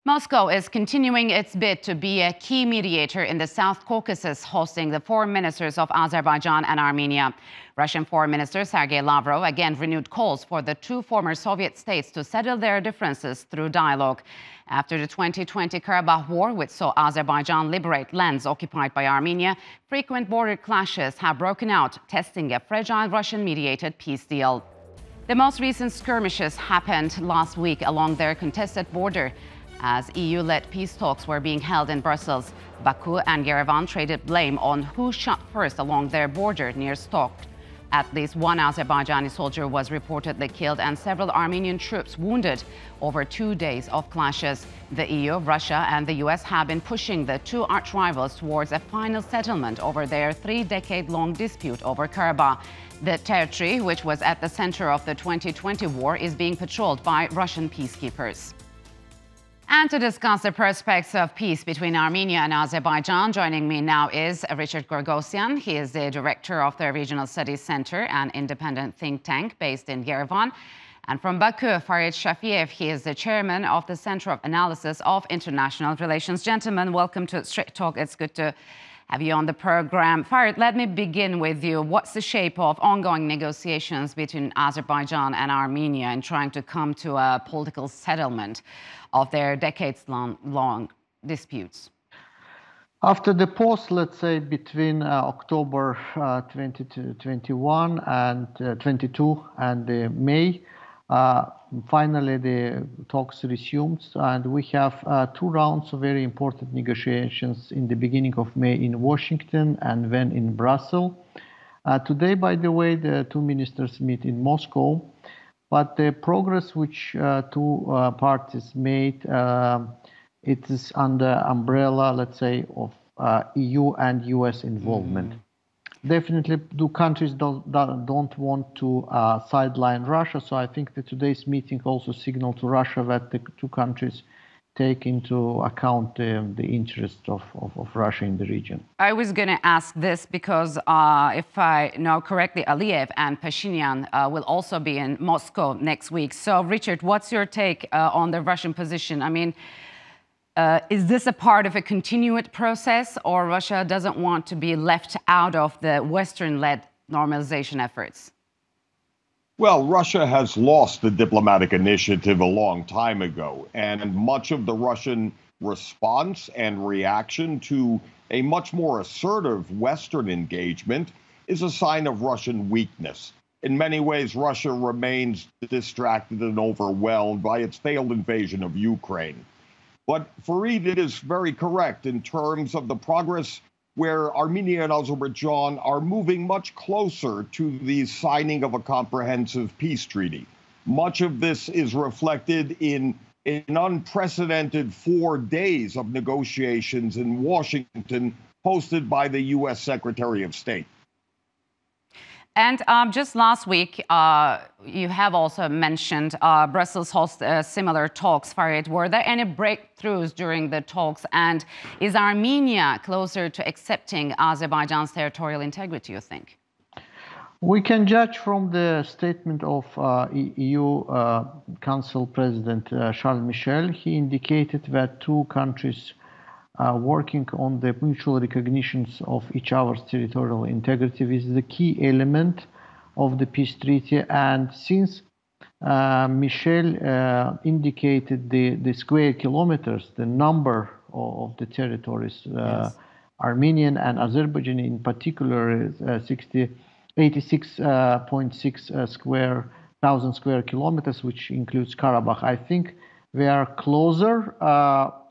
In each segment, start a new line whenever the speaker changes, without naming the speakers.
Moscow is continuing its bid to be a key mediator in the South Caucasus, hosting the foreign ministers of Azerbaijan and Armenia. Russian Foreign Minister Sergey Lavrov again renewed calls for the two former Soviet states to settle their differences through dialogue. After the 2020 Karabakh war, which saw Azerbaijan liberate lands occupied by Armenia, frequent border clashes have broken out, testing a fragile Russian-mediated peace deal. The most recent skirmishes happened last week along their contested border. As EU-led peace talks were being held in Brussels, Baku and Yerevan traded blame on who shot first along their border near Sotk. At least one Azerbaijani soldier was reportedly killed and several Armenian troops wounded over 2 days of clashes. The EU, Russia and the US have been pushing the two archrivals towards a final settlement over their 3-decade-long dispute over Karabakh. The territory, which was at the center of the 2020 war, is being patrolled by Russian peacekeepers. And to discuss the prospects of peace between Armenia and Azerbaijan, joining me now is Richard Gorgosyan. He is the director of the Regional Studies Center, an independent think tank based in Yerevan. And from Baku, Farid Shafiev, he is the chairman of the Center of Analysis of International Relations. Gentlemen, welcome to Straight Talk. It's good to have you on the program. Farid, let me begin with you. What's the shape of ongoing negotiations between Azerbaijan and Armenia in trying to come to a political settlement of their decades-long disputes?
After the pause, let's say, between October 2021 and 22 and May, finally the talks resumed, and we have 2 rounds of very important negotiations in the beginning of May in Washington and then in Brussels. Today, by the way, the 2 ministers meet in Moscow, but the progress which 2 parties made, it is under umbrella, let's say, of EU and US involvement. Definitely, the countries don't want to sideline Russia, so I think that today's meeting also signaled to Russia that the 2 countries take into account the interest of Russia in the region.
I was going to ask this because, if I know correctly, Aliyev and Pashinyan will also be in Moscow next week. So, Richard, what's your take on the Russian position? I mean, is this a part of a continued process, or Russia doesn't want to be left out of the Western-led normalization efforts?
Well, Russia has lost the diplomatic initiative a long time ago, and much of the Russian response and reaction to a much more assertive Western engagement is a sign of Russian weakness. In many ways, Russia remains distracted and overwhelmed by its failed invasion of Ukraine. But Farid, it is very correct in terms of the progress where Armenia and Azerbaijan are moving much closer to the signing of a comprehensive peace treaty. Much of this is reflected in an unprecedented 4 days of negotiations in Washington, hosted by the U.S. Secretary of State.
And just last week, you have also mentioned Brussels host similar talks, Farid. Were there any breakthroughs during the talks? And is Armenia closer to accepting Azerbaijan's territorial integrity, you think?
We can judge from the statement of EU Council President Charles Michel. He indicated that 2 countries working on the mutual recognitions of each other's territorial integrity is the key element of the peace treaty. And since Michel indicated the square kilometers, the number of the territories, yes, Armenian and Azerbaijani in particular, is 86.6 thousand square kilometers, which includes Karabakh. I think we are closer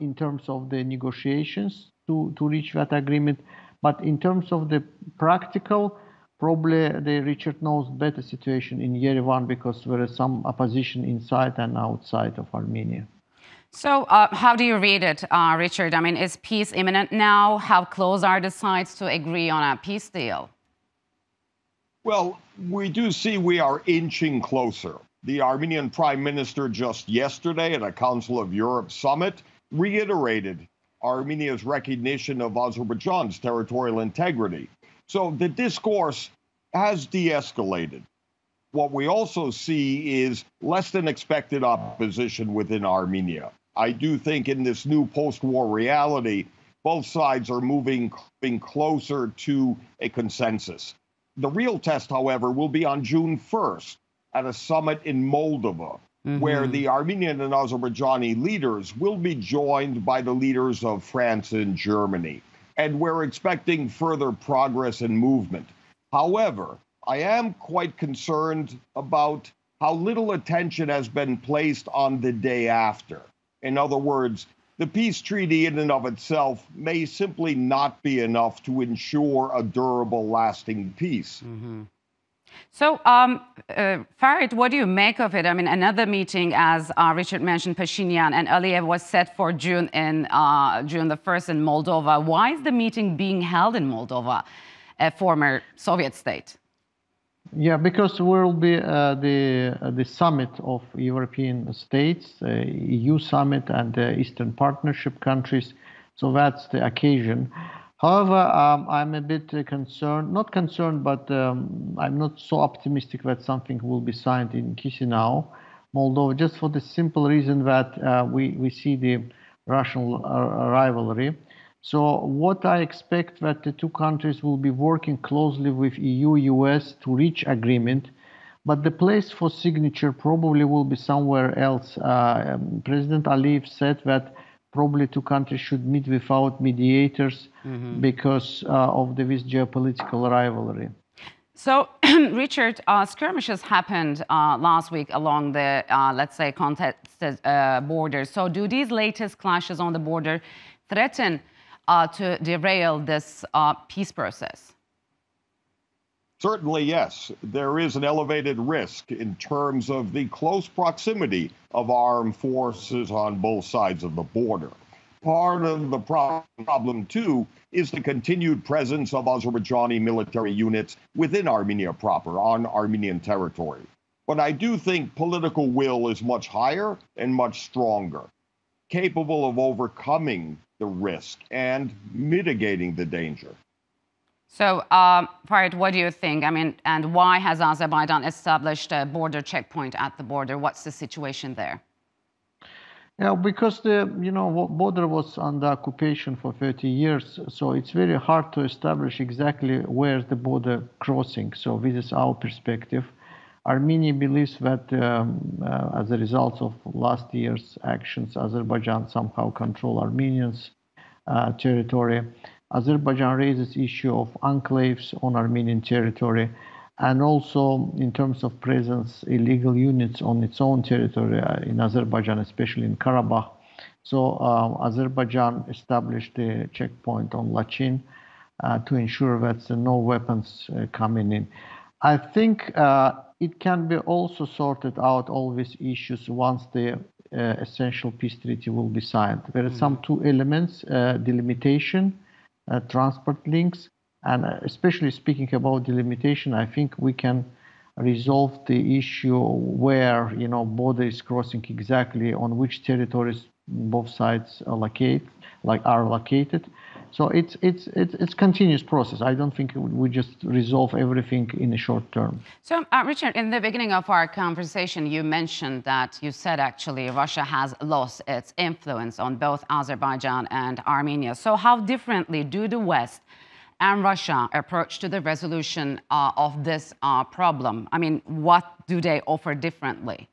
in terms of the negotiations to reach that agreement. But in terms of the practical, probably Richard knows better situation in Yerevan, because there is some opposition inside and outside of Armenia.
So how do you read it, Richard? I mean, is peace imminent now? How close are the sides to agree on a peace deal?
Well, we do see we are inching closer. The Armenian Prime Minister just yesterday at a Council of Europe summit reiterated Armenia's recognition of Azerbaijan's territorial integrity. So the discourse has de-escalated. What we also see is less than expected opposition within Armenia. I do think in this new post-war reality, both sides are moving closer to a consensus. The real test, however, will be on June 1st at a summit in Moldova, where the Armenian and Azerbaijani leaders will be joined by the leaders of France and Germany. And we're expecting further progress and movement. However, I am quite concerned about how little attention has been placed on the day after. In other words, the peace treaty in and of itself may simply not be enough to ensure a durable, lasting peace.
So, Farid, what do you make of it? I mean, another meeting, as Richard mentioned, Pashinyan and Aliyev, was set for June the 1st in Moldova. Why is the meeting being held in Moldova, a former Soviet state?
Yeah, because will be the summit of European states, EU summit, and Eastern Partnership countries. So that's the occasion. However, I'm a bit concerned, not concerned, but I'm not so optimistic that something will be signed in Chisinau, Moldova, just for the simple reason that we see the Russian rivalry. So what I expect that the two countries will be working closely with EU, US to reach agreement, but the place for signature probably will be somewhere else. President Aliyev said that probably two countries should meet without mediators because of this geopolitical rivalry.
So, Richard, skirmishes happened last week along the, let's say, contested borders. So do these latest clashes on the border threaten to derail this peace process?
Certainly, yes. There is an elevated risk in terms of the close proximity of armed forces on both sides of the border. Part of the problem, too, is the continued presence of Azerbaijani military units within Armenia proper, on Armenian territory. But I do think political will is much higher and much stronger, capable of overcoming the risk and mitigating the danger.
So, Farid, what do you think? I mean, and why has Azerbaijan established a border checkpoint at the border? What's the situation there?
Yeah, because the border was under occupation for 30 years, so it's very hard to establish exactly where the border crossing. So this is our perspective. Armenia believes that as a result of last year's actions, Azerbaijan somehow control Armenians' territory. Azerbaijan raises issue of enclaves on Armenian territory, and also in terms of presence, illegal units on its own territory in Azerbaijan, especially in Karabakh. So Azerbaijan established a checkpoint on Lachin to ensure that no weapons coming in. I think it can be also sorted out, all these issues, once the essential peace treaty will be signed. There are some two elements, delimitation, transport links, and especially speaking about delimitation, I think we can resolve the issue where border is crossing exactly on which territories both sides are located. So it's continuous process. I don't think we just resolve everything in the short term.
So, Richard, in the beginning of our conversation, you mentioned that you said actually Russia has lost its influence on both Azerbaijan and Armenia. So how differently do the West and Russia approach to the resolution of this problem? I mean, what do they offer differently?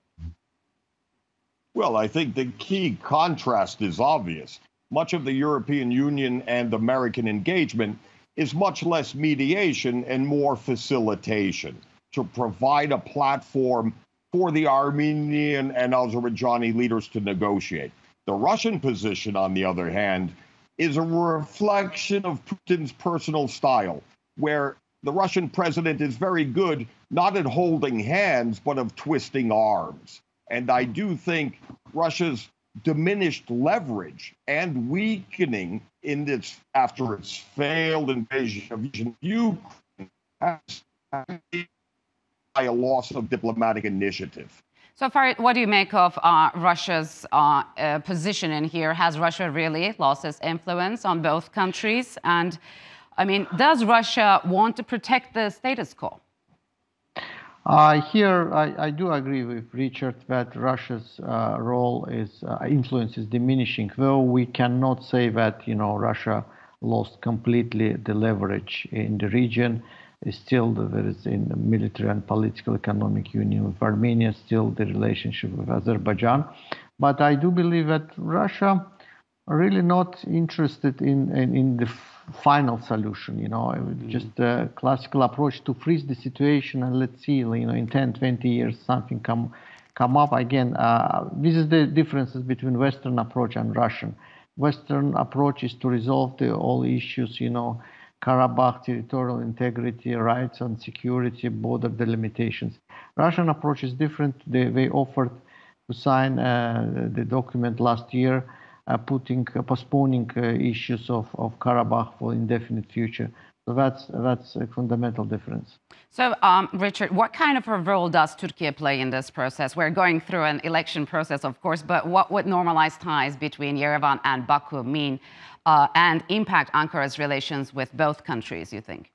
Well, I think the key contrast is obvious. Much of the European Union and American engagement is much less mediation and more facilitation to provide a platform for the Armenian and Azerbaijani leaders to negotiate. The Russian position, on the other hand, is a reflection of Putin's personal style, where the Russian president is very good not at holding hands, but of twisting arms. And I do think Russia's diminished leverage and weakening after its failed invasion of Ukraine has by a loss of diplomatic initiative.
So, Farid, what do you make of Russia's position in here? Has Russia really lost its influence on both countries? And, I mean, does Russia want to protect the status quo?
I do agree with Richard that Russia's role is influence is diminishing, though we cannot say that Russia lost completely the leverage in the region. Still, there is in the military and political economic union with Armenia, still the relationship with Azerbaijan. But I do believe that Russia are really not interested in the final solution, just a classical approach to freeze the situation and let's see, in 10, 20 years, something come up again. This is the differences between Western approach and Russian. Western approach is to resolve all issues, Karabakh, territorial integrity, rights and security, border delimitations. Russian approach is different. They offered to sign the document last year, postponing issues of Karabakh for indefinite future. So that's a fundamental difference.
So, Richard, what kind of a role does Turkey play in this process? We're going through an election process, of course, but what would normalized ties between Yerevan and Baku mean and impact Ankara's relations with both countries, you think?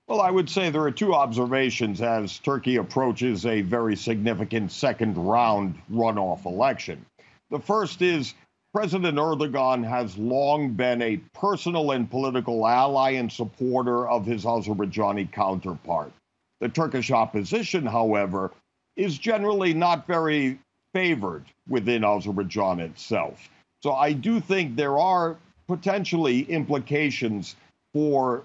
Well, I would say there are two observations as Turkey approaches a very significant second round runoff election. The first is President Erdogan has long been a personal and political ally and supporter of his Azerbaijani counterpart. The Turkish opposition, however, is generally not very favored within Azerbaijan itself. So I do think there are potentially implications for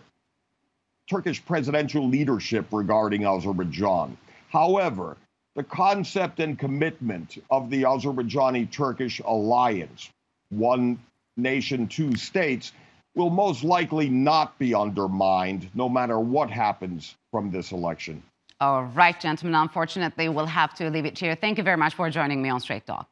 Turkish presidential leadership regarding Azerbaijan. However, the concept and commitment of the Azerbaijani-Turkish alliance, one nation, two states, will most likely not be undermined no matter what happens from this election.
All right, gentlemen, unfortunately, we'll have to leave it here. Thank you very much for joining me on Straight Talk.